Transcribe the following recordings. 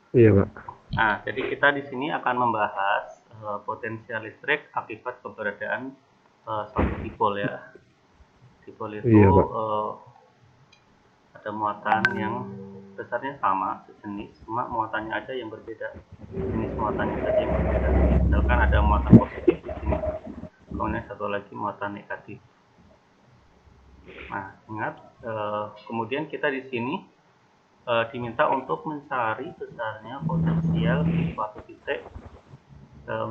Iya, Pak. Nah, jadi kita di sini akan membahas potensial listrik akibat keberadaan suatu dipol ya. Dipol itu Iya, Pak. eh, ada muatan yang besarnya sama, sejenis, cuma muatannya aja yang berbeda. Jenis muatannya saja yang berbeda. Misalkan ada muatan positif di sini, kemudian satu lagi muatan negatif. Nah, ingat, kemudian kita di sini diminta untuk mencari besarnya potensial di suatu titik,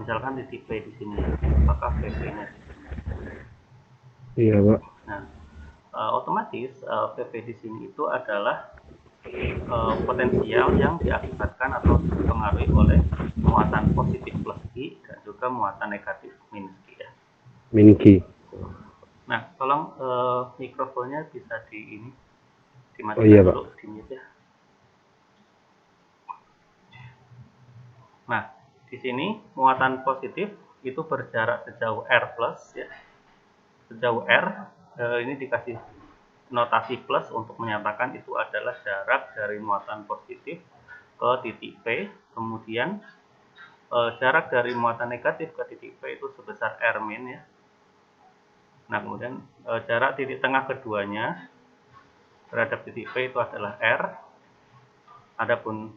misalkan titik P di sini ya, apakah PP-nya di sini. Iya, Pak. Nah, otomatis PP di sini itu adalah potensial yang diakibatkan atau dipengaruhi oleh muatan positif plus Q dan juga muatan negatif minus Q ya. Minki. Nah, tolong mikrofonnya bisa Oh dimatikan iya, dulu, Pak. di mute ya. Nah, di sini muatan positif itu berjarak sejauh R plus ya. Sejauh R, ini dikasih notasi plus untuk menyatakan itu adalah jarak dari muatan positif ke titik P. Kemudian jarak dari muatan negatif ke titik P itu sebesar R min ya. Nah, kemudian jarak titik tengah keduanya terhadap titik P itu adalah R. Adapun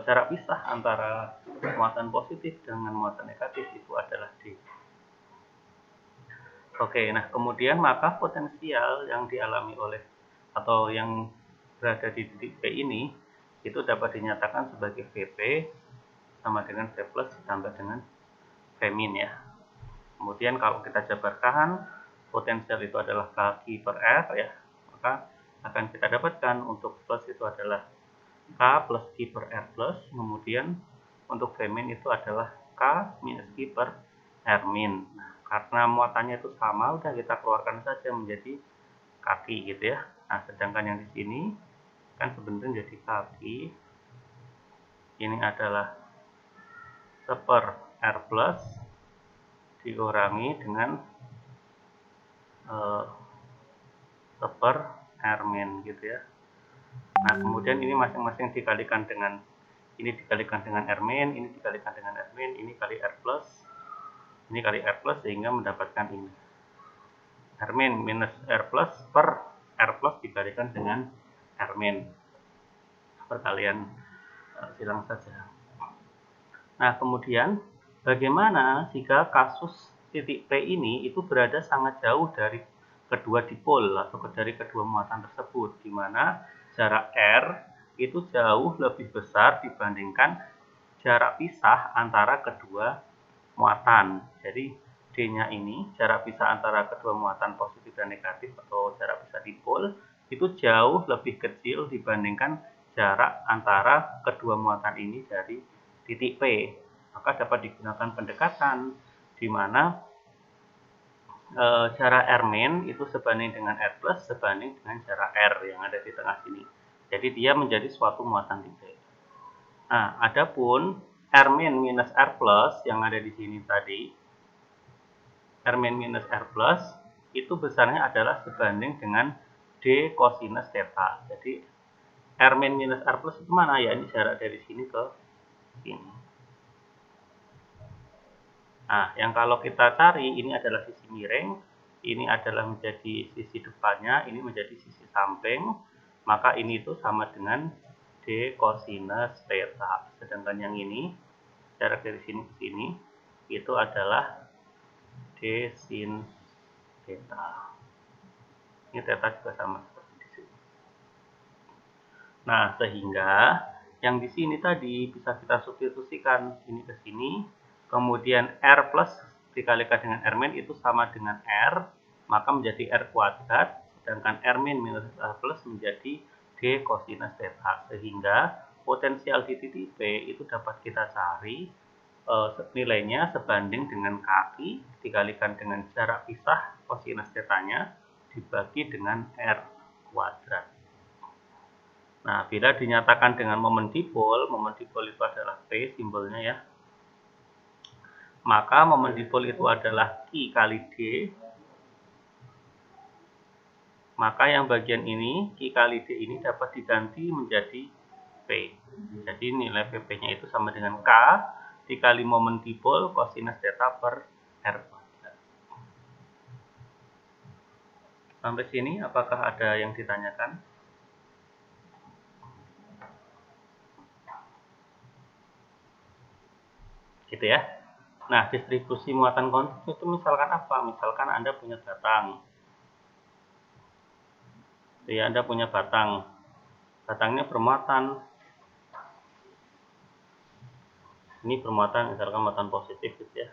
jarak pisah antara muatan positif dengan muatan negatif itu adalah D. Oke, nah kemudian maka potensial yang dialami oleh atau yang berada di titik P ini itu dapat dinyatakan sebagai Vp sama dengan V plus ditambah dengan V min ya. Kemudian kalau kita jabarkan potensial itu adalah K per R ya, maka akan kita dapatkan untuk plus itu adalah K plus Q per R plus, kemudian untuk V min itu adalah K minus Q per R min. Nah, karena muatannya itu sama, udah kita keluarkan saja menjadi kaki gitu ya. Nah, sedangkan yang di sini kan sebenarnya jadi kaki, ini adalah seper R plus dikurangi dengan seper R min gitu ya. Nah, kemudian ini masing-masing dikalikan dengan ini dikalikan dengan R min, ini dikalikan dengan R min, ini kali R plus, ini kali R plus sehingga mendapatkan ini. R min minus R plus per R plus dikalikan dengan R min. Perkalian silang saja. Nah, kemudian bagaimana jika kasus titik P ini itu berada sangat jauh dari kedua dipol atau dari kedua muatan tersebut, di mana jarak R itu jauh lebih besar dibandingkan jarak pisah antara kedua muatan. Jadi D-nya ini, jarak pisah antara kedua muatan positif dan negatif atau jarak pisah dipol, itu jauh lebih kecil dibandingkan jarak antara kedua muatan ini dari titik P. Maka dapat digunakan pendekatan di mana jarak R min itu sebanding dengan R plus sebanding dengan jarak R yang ada di tengah sini. Jadi dia menjadi suatu muatan titik. Nah, adapun R min minus R plus yang ada di sini tadi, R min minus R plus itu besarnya adalah sebanding dengan D cosinus theta. Jadi R min minus R plus itu mana ya? Ini jarak dari sini ke sini. Nah, yang kalau kita cari ini adalah sisi miring, ini adalah menjadi sisi depannya, ini menjadi sisi samping, maka ini itu sama dengan D cosinus theta. Sedangkan yang ini, jarak dari sini ke sini, itu adalah D sin theta. Ini theta juga sama seperti di sini. Nah, sehingga yang di sini tadi bisa kita substitusikan ini ke sini, kemudian R plus dikalikan dengan R min itu sama dengan R, maka menjadi R kuadrat, sedangkan R min minus R plus menjadi D cosinus theta, sehingga potensial di titik P itu dapat kita cari nilainya sebanding dengan kaki dikalikan dengan jarak pisah cosinus theta-nya dibagi dengan R kuadrat. Nah, bila dinyatakan dengan momen dipol itu adalah P simbolnya ya, maka momen dipol itu adalah Q kali D, maka yang bagian ini, Q kali D ini dapat diganti menjadi P. Jadi nilai PP-nya itu sama dengan K dikali momen dipol kosinus theta per R kuadrat. Sampai sini apakah ada yang ditanyakan? Gitu ya. Nah, distribusi muatan kontinu itu misalkan apa? Misalkan Anda punya batang. Ya, Anda punya batang. Batangnya bermuatan. Ini bermuatan, misalkan muatan positif gitu ya.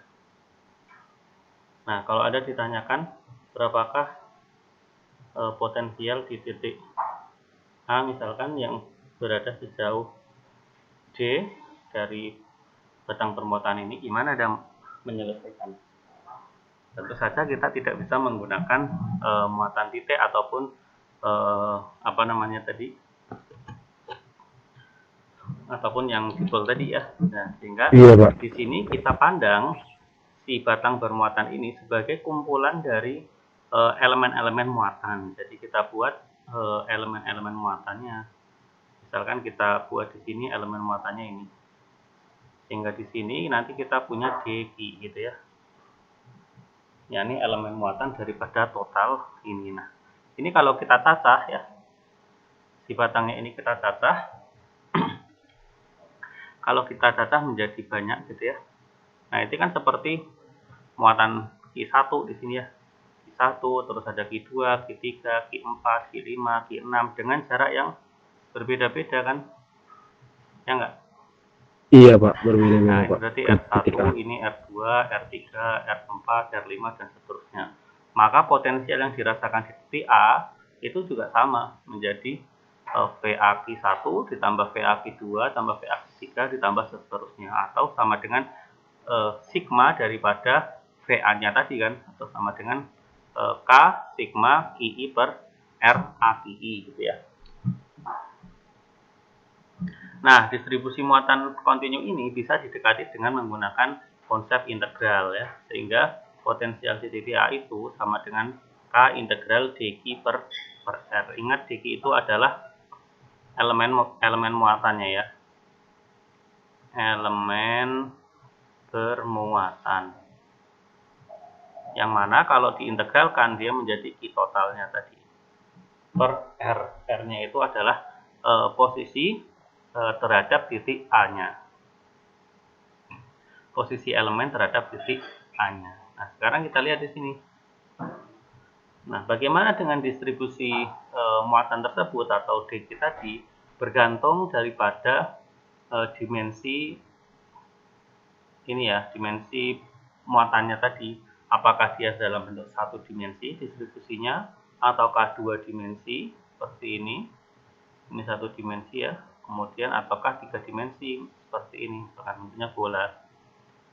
Nah, kalau ada ditanyakan berapakah potensial di titik A misalkan yang berada sejauh D dari batang bermuatan ini, gimana Anda menyelesaikan? Tentu saja kita tidak bisa menggunakan muatan titik ataupun apa namanya tadi, ataupun yang dipol tadi ya. Nah, sehingga di sini kita pandang si batang bermuatan ini sebagai kumpulan dari elemen-elemen muatan. Jadi kita buat elemen-elemen muatannya. Misalkan kita buat di sini elemen muatannya ini. Sehingga di sini nanti kita punya dq gitu ya. Ya, ini elemen muatan daripada total ini. Nah, ini kalau kita cacah ya, si batangnya ini kita cacah. Kalau kita cacah menjadi banyak gitu ya. Nah, itu kan seperti muatan Q1 di sini ya. Q1, terus ada Q2, Q3, Q4, Q5, Q6 dengan jarak yang berbeda-beda kan? Ya enggak? Iya Pak, berbeda-beda Nah, Pak. berarti R1, ini R2, R3, R4, R5, dan seterusnya. Maka potensial yang dirasakan di titik A itu juga sama, menjadi VA-Q1 ditambah VA-Q2 tambah VA-Q3 ditambah seterusnya, atau sama dengan sigma daripada VA-nya tadi kan, atau sama dengan K sigma QI per R AQI gitu ya. Nah, distribusi muatan kontinu ini bisa didekati dengan menggunakan konsep integral ya, sehingga potensial di titik A itu sama dengan K integral dq per R. Ingat dq itu adalah elemen muatannya ya, elemen bermuatan, yang mana kalau diintegralkan dia menjadi Q totalnya tadi per R. R-nya itu adalah posisi terhadap titik A-nya, posisi elemen terhadap titik A-nya. Nah, sekarang kita lihat di sini. Nah, bagaimana dengan distribusi muatan tersebut atau dq tadi bergantung daripada dimensi ini ya, dimensi muatannya tadi, apakah dia dalam bentuk satu dimensi distribusinya ataukah dua dimensi seperti ini satu dimensi ya, kemudian ataukah tiga dimensi seperti ini, bentuknya bola.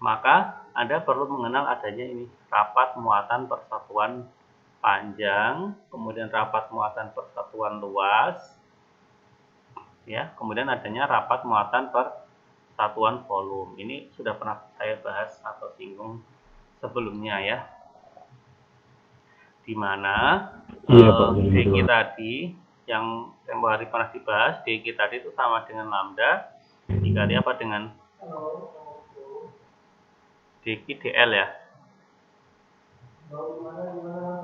Maka Anda perlu mengenal adanya ini rapat muatan persatuan panjang, kemudian rapat muatan persatuan luas ya, kemudian adanya rapat muatan persatuan volume. Ini sudah pernah saya bahas atau singgung sebelumnya ya, di mana dq tadi yang tempoh hari pernah dibahas, dq tadi itu sama dengan lambda dikali apa dengan dq dl ya.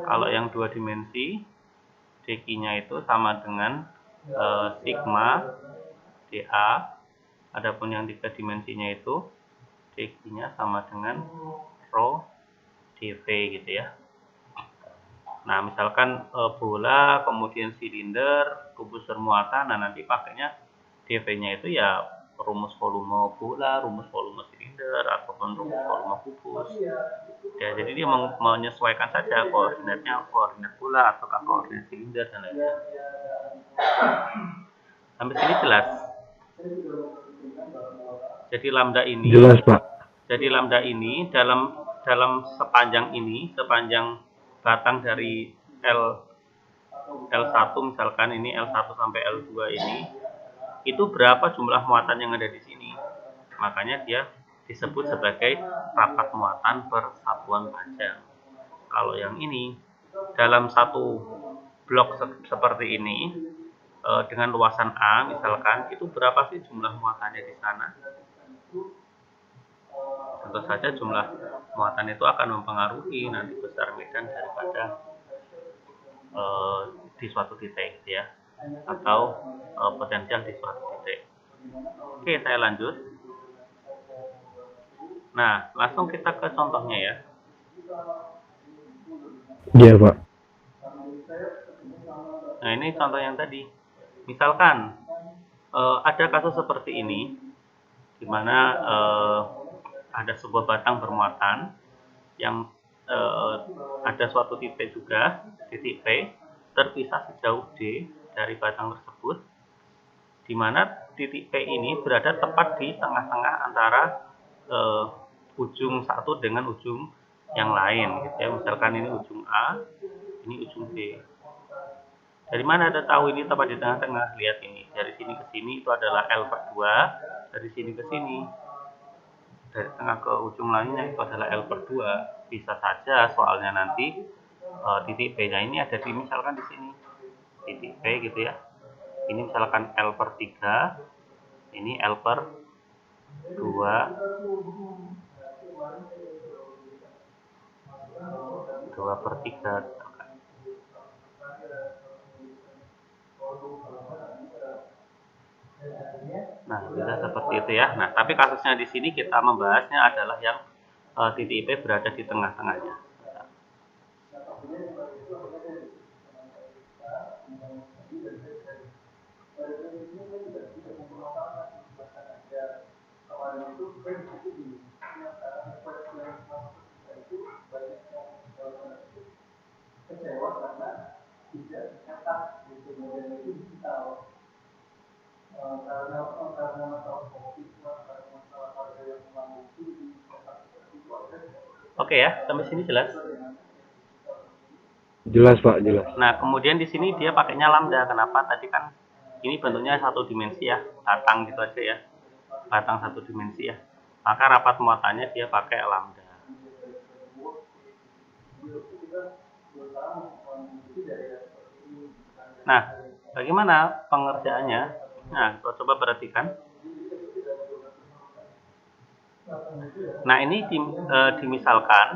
Kalau yang dua dimensi dq-nya itu sama dengan sigma dA, adapun yang tiga dimensinya itu dq-nya sama dengan rho dv gitu ya. Nah, misalkan bola, kemudian silinder, kubus bermuatan, nah nanti pakainya dv-nya itu ya rumus volume bola, rumus volume silinder, ataupun rumus volume kubus. Ya, jadi dia menyesuaikan saja koordinatnya, koordinat bola ataukah koordinat silinder dan lain-lain. Sampai sini jelas. Jadi lambda ini jelas Pak. Jadi lambda ini dalam sepanjang ini, sepanjang batang dari L1 misalkan ini L1 sampai L2 ini, itu berapa jumlah muatan yang ada di sini. Makanya dia disebut sebagai rapat muatan persatuan panjang. Kalau yang ini dalam satu blok seperti ini, dengan luasan A misalkan, itu berapa sih jumlah muatannya di sana? Tentu saja jumlah muatan itu akan mempengaruhi nanti besar medan daripada di suatu titik ya, atau potensial di suatu titik. Oke, saya lanjut. Nah, langsung kita ke contohnya ya. Iya Pak. Nah, ini contoh yang tadi. Misalkan ada kasus seperti ini, di mana ada sebuah batang bermuatan yang ada suatu titik juga, titik P, terpisah sejauh D dari batang tersebut, di mana titik P ini berada tepat di tengah-tengah antara ujung satu dengan ujung yang lain, gitu ya. Misalkan ini ujung A, ini ujung B. Dari mana Anda tahu ini tepat di tengah-tengah? Lihat ini, dari sini ke sini itu adalah L/2, dari sini ke sini, dari tengah ke ujung lainnya itu adalah L/2. Bisa saja soalnya nanti titik P-nya ini ada di, misalkan di sini, titik P gitu ya. Ini misalkan L/3, ini L/2, 2/3. Nah, bisa seperti itu ya. Nah, tapi kasusnya di sini kita membahasnya adalah yang titik P berada di tengah-tengahnya. Oke ya, sampai sini jelas? Jelas Pak, jelas. Nah, kemudian di sini dia pakainya lambda. Kenapa? Tadi kan ini bentuknya satu dimensi ya, batang gitu aja ya, batang satu dimensi ya. Maka rapat muatannya dia pakai lambda. Nah, bagaimana pengerjaannya? Nah, coba perhatikan. Nah, ini dimisalkan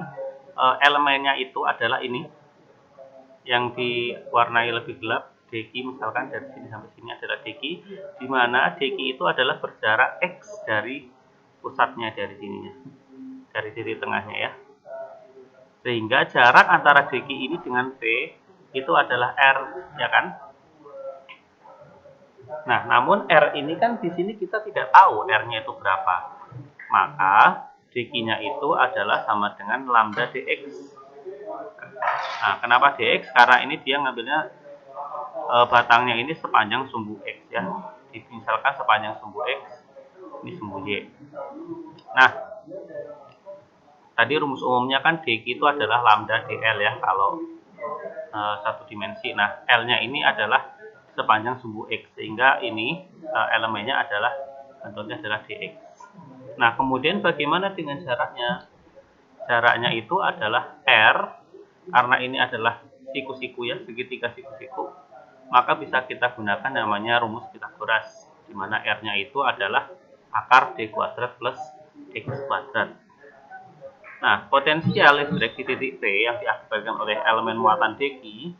elemennya itu adalah ini, yang diwarnai lebih gelap, deki, misalkan dari sini sampai sini adalah deki, di mana deki itu adalah berjarak X dari pusatnya, dari sininya, dari titik tengahnya ya. Sehingga jarak antara deki ini dengan P itu adalah R, ya kan? Nah, namun R ini kan di sini kita tidak tahu R-nya itu berapa. Maka deki-nya itu adalah sama dengan lambda dx. Nah, kenapa dx? Karena ini dia ngambilnya batangnya ini sepanjang sumbu X ya. Misalkan sepanjang sumbu X, ini sumbu Y. Nah, tadi rumus umumnya kan dq itu adalah lambda dl ya kalau satu dimensi. Nah, L-nya ini adalah sepanjang sumbu X, sehingga ini elemennya adalah, bentuknya adalah dx. Nah, kemudian bagaimana dengan jaraknya? Jaraknya itu adalah R, karena ini adalah siku-siku ya, segitiga siku-siku, maka bisa kita gunakan namanya rumus Pitagoras, di mana R-nya itu adalah akar D kuadrat plus X kuadrat. Nah, potensial listrik di titik P yang diakibatkan oleh elemen muatan dq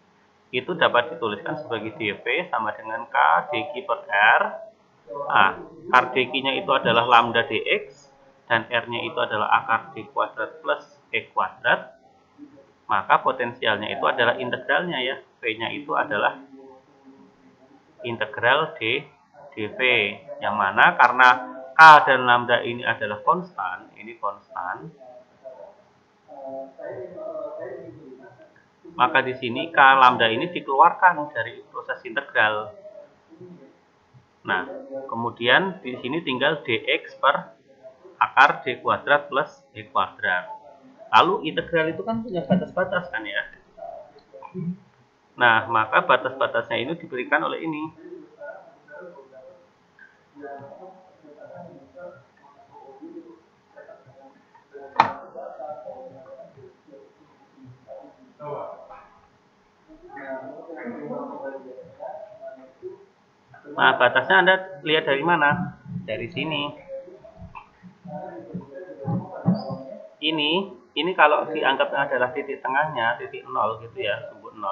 itu dapat dituliskan sebagai dV sama dengan K dq per R. Nah, akar dq-nya itu adalah lambda dx, dan R-nya itu adalah akar D kuadrat plus E kuadrat. Maka potensialnya itu adalah integralnya ya. V-nya itu adalah integral D dV, yang mana karena K dan lambda ini adalah konstan, ini konstan, maka di sini K lambda ini dikeluarkan dari proses integral. Nah, kemudian di sini tinggal dx per akar D kuadrat plus E kuadrat. Lalu integral itu kan punya batas-batas kan ya. Nah, maka batas-batasnya ini diberikan oleh ini. Nah, batasnya Anda lihat dari mana? Dari sini. Ini kalau dianggap adalah titik tengahnya, titik 0 gitu ya, sumbu 0,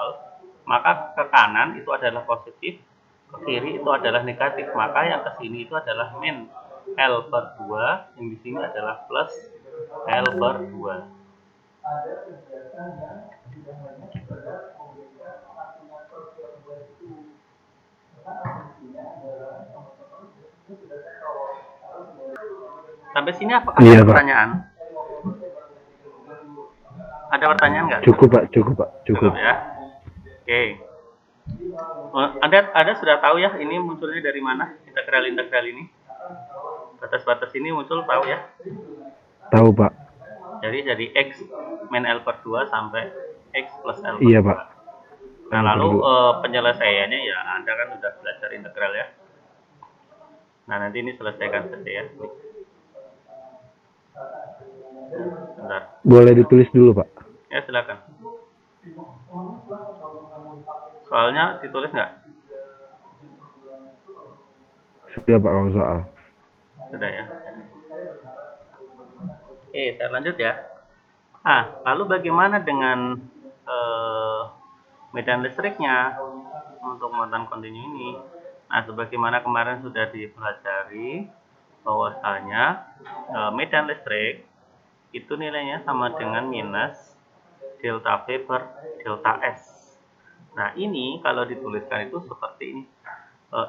maka ke kanan itu adalah positif, ke kiri itu adalah negatif. Maka yang ke sini itu adalah min L per 2, yang di sini adalah plus L per 2. Sampai sini apakah Iya, ada Pak. pertanyaan? Ada pertanyaan nggak? Cukup, Pak. Cukup, Pak. Cukup. Cukup ya. Oke. Anda sudah tahu ya ini munculnya dari mana integral ini? Batas-batas ini muncul tahu ya? Tahu, Pak. Jadi dari X min L per 2 sampai X plus L per 2. Iya, Pak. Nah, lalu penyelesaiannya ya Anda kan sudah belajar integral ya. Nah, nanti ini selesaikan saja ya. Bentar. Boleh ditulis dulu, Pak. Ya, silakan. Soalnya ditulis nggak? Sudah, Pak, kalau soal. Sudah ya. Oke, saya lanjut ya. Lalu bagaimana dengan medan listriknya untuk muatan kontinu ini? Nah, sebagaimana kemarin sudah dipelajari bahwasanya medan listrik itu nilainya sama dengan minus delta V per delta S. Nah, ini kalau dituliskan itu seperti ini.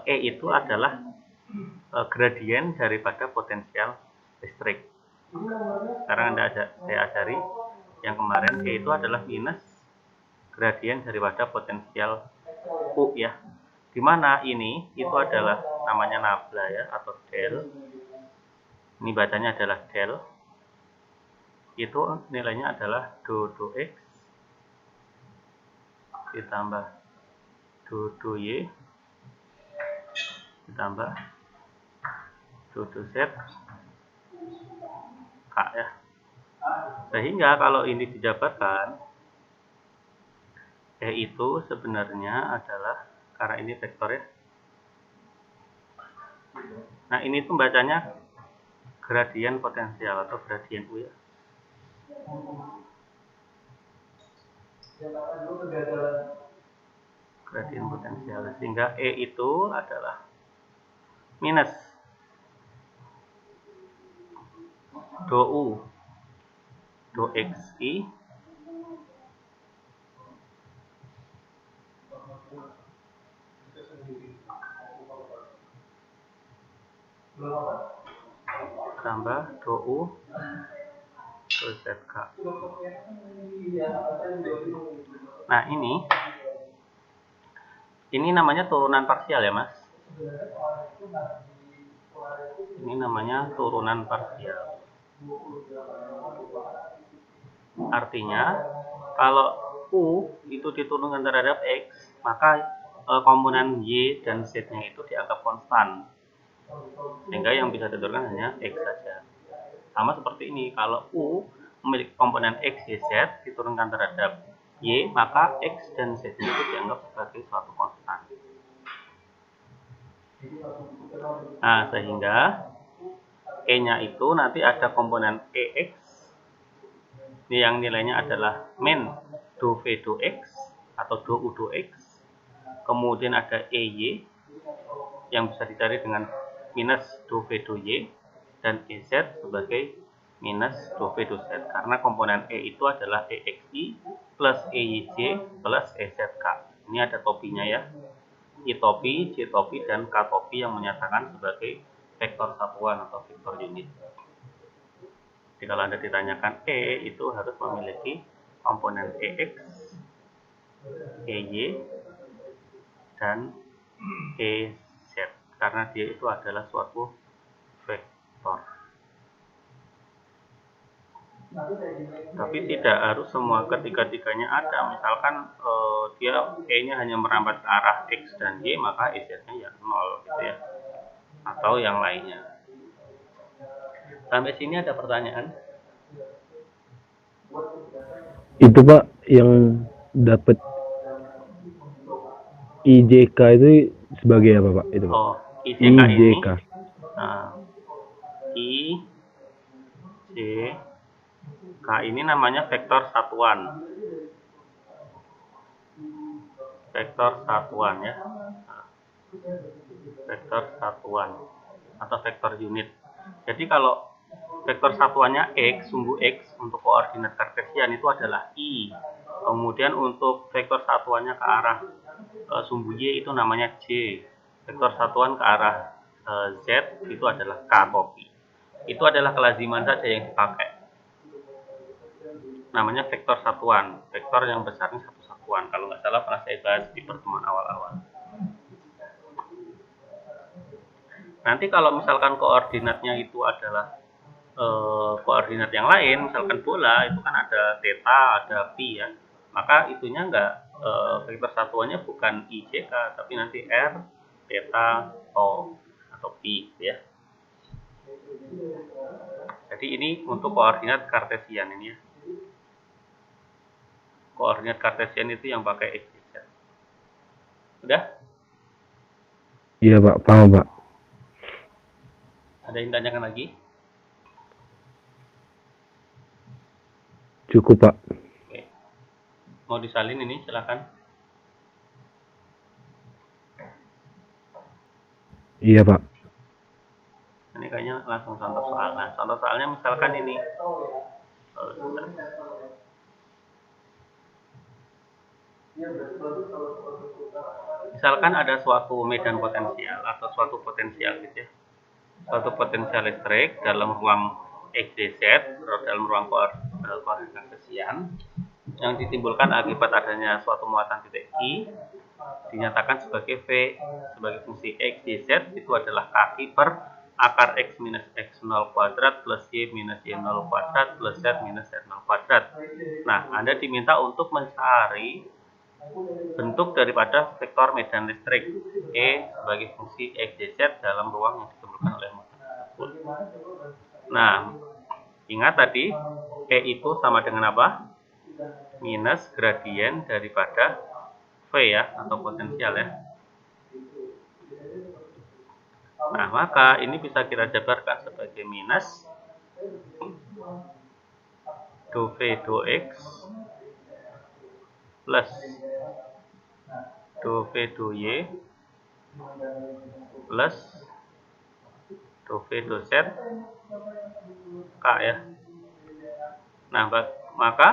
E itu adalah gradien daripada potensial listrik. Sekarang saya ajari yang kemarin, E itu adalah minus gradien daripada potensial U ya. Dimana ini itu adalah namanya nabla ya, atau del. Ini bacanya adalah del. Itu nilainya adalah do X ditambah do Y ditambah do Z K ya. Sehingga kalau ini dijabarkan, E itu sebenarnya adalah, karena ini vektor ya. Nah, ini tuh bacanya gradien potensial atau gradien U ya. Gradien potensial, sehingga E itu adalah minus do U do XI tambah do U do ZK. Nah, ini namanya turunan parsial ya, Mas. Ini namanya turunan parsial. Artinya kalau U itu diturunkan terhadap X, maka komponen Y dan Z-nya itu dianggap konstan. Sehingga yang bisa diturunkan hanya X saja. Sama seperti ini, kalau U memiliki komponen X, Y, Z diturunkan terhadap Y, maka X dan Z-nya itu dianggap sebagai suatu konstan. Nah, sehingga E-nya itu nanti ada komponen EX yang nilainya adalah min do V do X atau do U do X. Kemudian ada EY yang bisa dicari dengan minus do V do Y, dan EZ sebagai minus do V do Z, karena komponen E itu adalah EXI plus EYJ plus EZK. Ini ada topinya ya, I topi, J topi, dan K topi yang menyatakan sebagai vektor satuan atau vektor unit. Jadi kalau Anda ditanyakan E itu harus memiliki komponen EX, EY, dan EZ, karena dia itu adalah suatu vektor. Tapi tidak harus semua ketiga-tiganya ada. Misalkan dia E-nya hanya merambat ke arah X dan Y, maka EZ-nya ya 0 gitu ya. Atau yang lainnya. Sampai sini ada pertanyaan? Itu, Pak, yang dapat IJK itu sebagai apa Pak itu Pak? Oh, IJK ini, IJK. nah, I, J, K ini namanya vektor satuan. Vektor satuan ya. Nah, vektor satuan atau vektor unit. Jadi kalau vektor satuannya X, sumbu X untuk koordinat kartesian itu adalah I. Kemudian untuk vektor satuannya ke arah sumbu Y itu namanya J. Vektor satuan ke arah Z itu adalah K atau Pi. Itu adalah kelaziman saja yang dipakai. Namanya vektor satuan. Vektor yang besarnya satu satuan. Kalau nggak salah pernah saya bahas di pertemuan awal-awal. Nanti kalau misalkan koordinatnya itu adalah koordinat yang lain, misalkan bola itu kan ada theta, ada pi ya, maka itunya nggak vektor satuannya bukan IJK tapi nanti R, theta, atau pi ya. Jadi ini untuk koordinat kartesian ini ya. Koordinat kartesian itu yang pakai X, Y, Z. Udah? Iya Pak, paham Pak. Ada yang tanyakan lagi? Cukup Pak. Oke. Mau disalin ini silakan. Iya Pak. Ini kayaknya langsung contoh soal. Nah, contoh soalnya misalkan ini. Misalkan ada suatu medan potensial atau suatu potensial gitu ya. Suatu potensial listrik dalam ruang X, Y, Z atau dalam ruang koordinat kartesian yang ditimbulkan akibat adanya suatu muatan titik I dinyatakan sebagai V sebagai fungsi X, Y, Z itu adalah kaki per akar X minus X0 kuadrat plus Y minus Y0 kuadrat plus Z minus Z0 kuadrat. Nah, Anda diminta untuk mencari bentuk daripada vektor medan listrik E sebagai fungsi X, Y, Z dalam ruang yang ditimbulkan oleh muatan tersebut. Nah, ingat tadi E itu sama dengan apa? Minus gradien daripada V ya, atau potensial ya. Nah, maka ini bisa kita jabarkan sebagai minus do V do X plus do V do Y plus do V do Z K ya. Nah, maka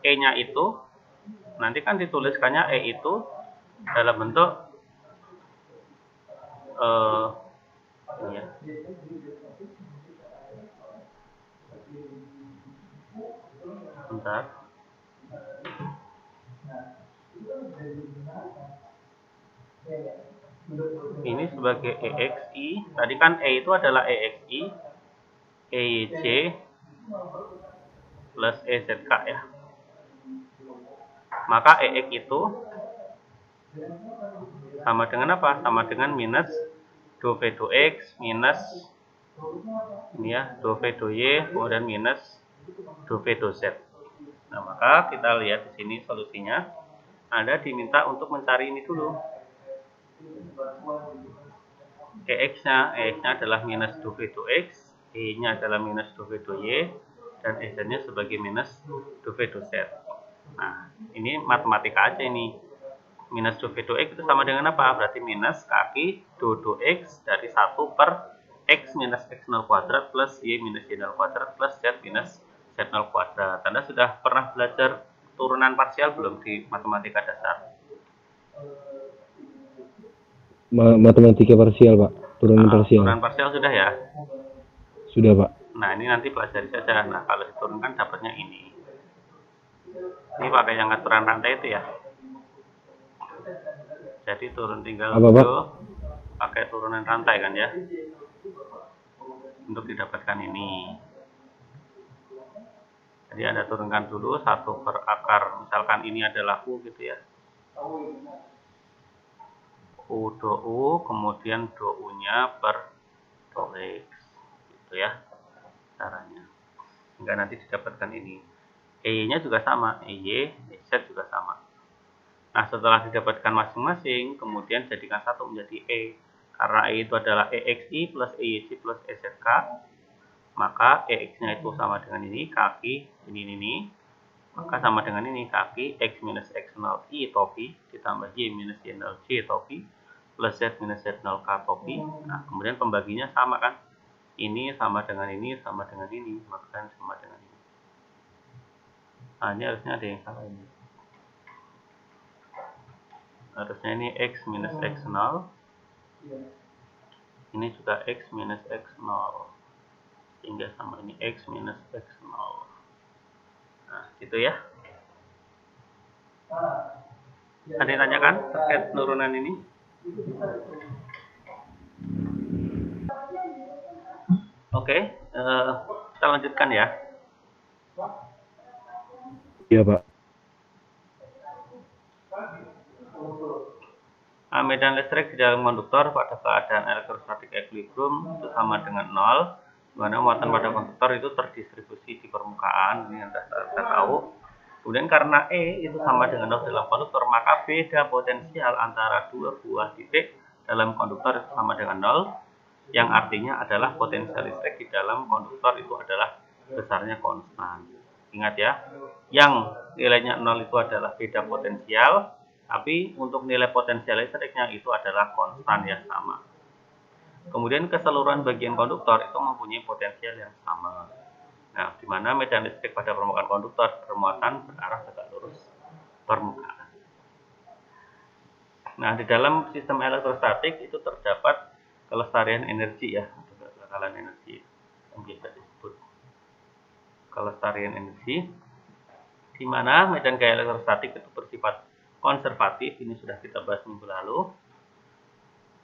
E-nya itu nanti kan dituliskannya E itu dalam bentuk ini ya. Bentar. Ini sebagai EXI. Tadi kan E itu adalah EXI, EYJ plus EZK ya. Maka EX itu sama dengan apa? Sama dengan minus do V do X minus ini ya, do V do Y kemudian minus do V do Z. Nah, maka kita lihat di sini solusinya. Anda diminta untuk mencari ini dulu. EX-nya adalah minus do V do X, E-nya adalah minus do V do Y, dan EZ-nya sebagai minus do V do Z. Nah, ini matematika aja ini. Minus do V do X itu sama dengan apa? Berarti minus kaki do X dari 1 per X minus X0 kuadrat plus Y minus Y0 kuadrat plus Z minus Z0 kuadrat. Anda sudah pernah belajar turunan parsial belum di matematika dasar? Matematika parsial Pak. Turunan parsial. Turunan parsial sudah ya? Sudah Pak. Nah, ini nanti pelajari saja. Nah, kalau diturunkan dapatnya ini. Ini pakai yang aturan rantai itu ya. Jadi turun tinggal Apa, Pak? pakai turunan rantai kan ya. Untuk didapatkan ini. Jadi Anda turunkan dulu 1 per akar. Misalkan ini adalah U gitu ya. U do U, kemudian do U-nya per do X. Gitu ya caranya. Hingga nanti didapatkan ini. EY-nya juga sama, EY, EZ juga sama. Nah, setelah didapatkan masing-masing, kemudian jadikan satu menjadi E. Karena E itu adalah EXI plus EYC plus EZK, maka EX-nya itu sama dengan ini, kaki ini. Maka sama dengan ini, kaki X minus X0 I topi ditambah Y minus Y0 J topi plus Z minus Z0 K topi. Nah, kemudian pembaginya sama kan? Ini sama dengan ini, sama dengan ini, maka sama dengan ini. Nah, ini harusnya ada yang salah ini. Harusnya ini X minus X0. Ini juga X minus X0. Sehingga sama ini X minus X0. Nah, gitu ya. Ada yang tanyakan terkait penurunan ini? Oke, kita lanjutkan ya. Iya, Pak. Medan listrik di dalam konduktor pada keadaan elektrostatik equilibrium itu sama dengan 0, di mana muatan pada konduktor itu terdistribusi di permukaan. Ini yang kita tahu. Kemudian karena E itu sama dengan 0 dalam konduktor, maka beda potensial antara dua buah titik dalam konduktor itu sama dengan 0, yang artinya adalah potensial listrik di dalam konduktor itu adalah besarnya konstan. Ingat ya, yang nilainya 0 itu adalah beda potensial, tapi untuk nilai potensial listriknya itu adalah konstan yang sama. Kemudian keseluruhan bagian konduktor itu mempunyai potensial yang sama. Nah, di mana medan listrik pada permukaan konduktor bermuatan berarah tegak lurus permukaan. Nah, di dalam sistem elektrostatik itu terdapat kelestarian energi ya, atau kekekalan energi yang biasa disebut kelestarian energi, di mana medan gaya elektrostatik itu bersifat konservatif. Ini sudah kita bahas minggu lalu.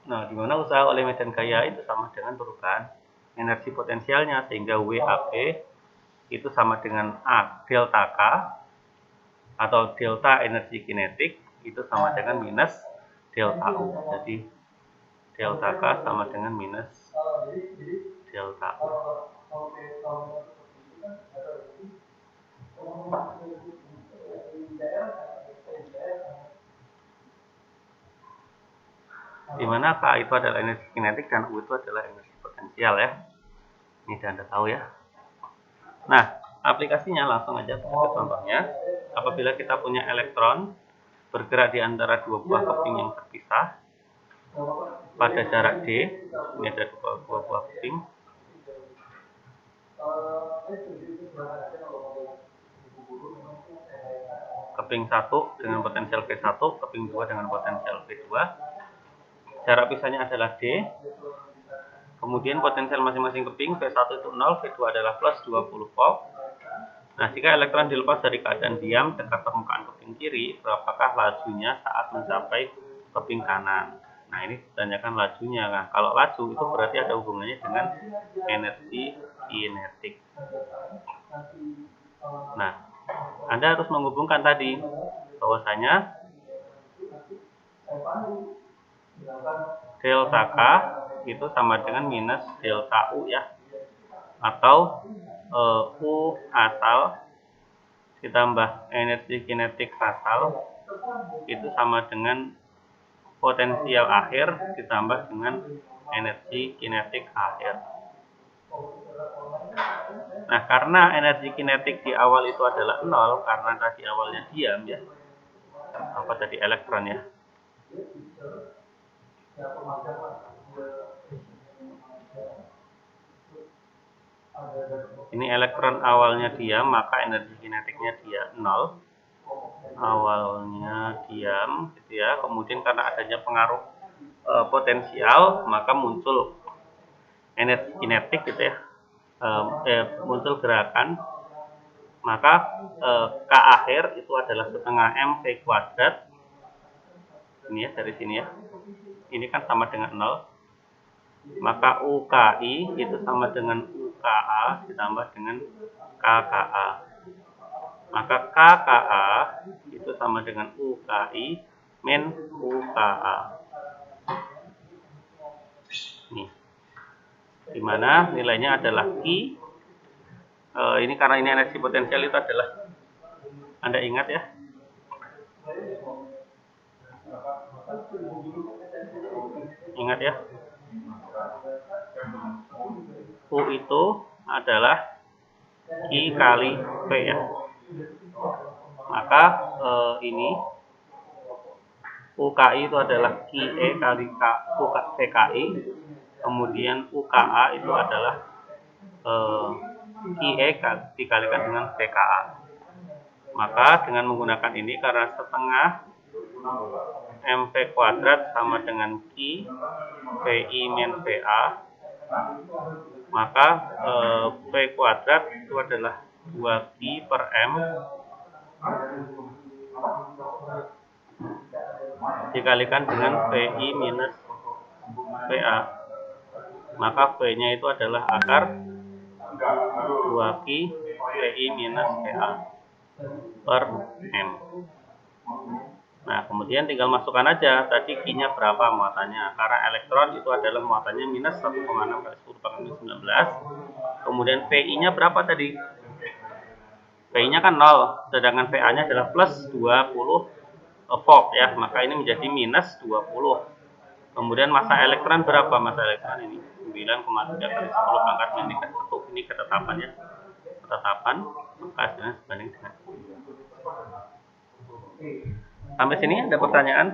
Nah, di mana usaha oleh medan gaya itu sama dengan perubahan energi potensialnya, sehingga WAP itu sama dengan A delta K atau delta energi kinetik itu sama dengan minus delta U. Jadi delta K sama dengan minus delta U. Di mana K itu adalah energi kinetik dan U itu adalah energi potensial ya. Ini Anda tahu ya. Nah, aplikasinya langsung aja kita ke contohnya. Apabila kita punya elektron bergerak di antara dua buah keping yang terpisah pada jarak D, ini ada dua buah keping. Keping 1 dengan potensial V1, keping 2 dengan potensial V2. Jarak pisahnya adalah D. Kemudian potensial masing-masing keping V1 itu 0, V2 adalah plus 20 volt. Nah, jika elektron dilepas dari keadaan diam dekat permukaan keping kiri, berapakah lajunya saat mencapai keping kanan? Nah, ini ditanyakan lajunya. Nah, kalau laju itu berarti ada hubungannya dengan energi kinetik. Nah, Anda harus menghubungkan tadi bahwasanya delta K itu sama dengan minus delta U ya, atau U asal ditambah energi kinetik asal itu sama dengan potensial akhir ditambah dengan energi kinetik akhir. Nah, karena energi kinetik di awal itu adalah 0, karena tadi awalnya diam ya, apa tadi elektron ya. Ini elektron awalnya diam, maka energi kinetiknya dia 0. Awalnya diam gitu ya. Kemudian karena adanya pengaruh potensial, maka muncul energi kinetik gitu ya. Muncul gerakan. Maka K akhir itu adalah setengah M V kuadrat. Ini ya, dari sini ya. Ini kan sama dengan 0. Maka UKI itu sama dengan UKA ditambah dengan KKA. Maka KKA itu sama dengan UKI min UKA. Nih, dimana nilainya adalah I. Ini karena ini energi potensial itu adalah, Anda ingat ya, Ingat ya, U itu adalah Q kali V ya. Maka ini UKI itu adalah QE kali VKI, kemudian UKA itu adalah QE dikalikan dengan VKA. Maka dengan menggunakan ini, karena setengah MP kuadrat sama dengan Q VI min VA, maka V kuadrat itu adalah 2Q per M dikalikan dengan VI minus VA. Maka V-nya itu adalah akar 2Q VI minus VA per M. Nah, kemudian tinggal masukkan aja tadi Q-nya berapa muatannya. Karena elektron itu adalah muatannya minus 1,6 kali 10 pangkat minus 19. Kemudian VI-nya berapa tadi? VI-nya kan 0, sedangkan VA-nya adalah plus 20 volt ya. Maka ini menjadi minus 20. Kemudian massa elektron berapa? Massa elektron ini 9,3 kali 10 pangkat minus 1. Ini ketetapannya. Ketetapan, maka hasilnya sebanding dengan. Sampai sini ada pertanyaan?